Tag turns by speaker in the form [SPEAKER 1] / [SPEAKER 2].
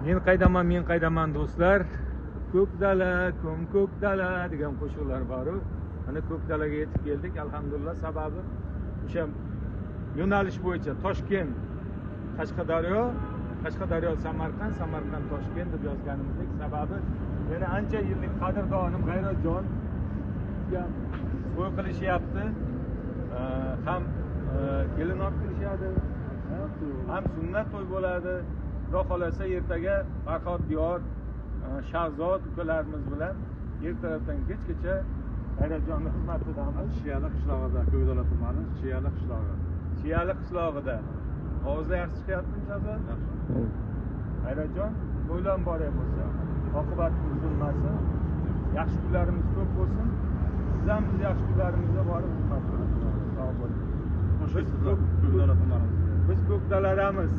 [SPEAKER 1] Men qaydaman do'stlar. Ko'k dala, ko'k dala degan qo'shiqlar bor-ku. Mana ko'k dalaga yetib keldik, alhamdulillah. Sababi o'sha yo'nalish bo'yicha Toshkent, Qashqadaryo, Samarqand, Toshkent deb yozganimizdek sababi meni ancha yillik qadrdonim G'ayratjon to'y qilishyapti. Ham kelin olib kelishadi, ham sunnat to'y bo'ladi. Xudo xolasa ertaga Farhod Diyor, Shahzod ukalarimiz bilan ertalabdan kechgacha G'ayratjonning xizmatidamiz.
[SPEAKER 2] Chiyali qishlog'ida, Ko'kdala tumani Chiyali
[SPEAKER 1] qishlog'ida. Ovozda yaxshi chiqyaptimi, Shahzod? Yaxshi. G'ayratjon, to'ylar muborak bo'lsin. Oqibatimiz bo'lmasin. Yaxshi kunlarimiz ko'p bo'lsin. Siz ham biz yaxshi kunlarimizga borib xizmat qilamiz. Sog' bo'ling.
[SPEAKER 2] Ko'kdala tumani.
[SPEAKER 1] Biz Ko'kdaladamiz.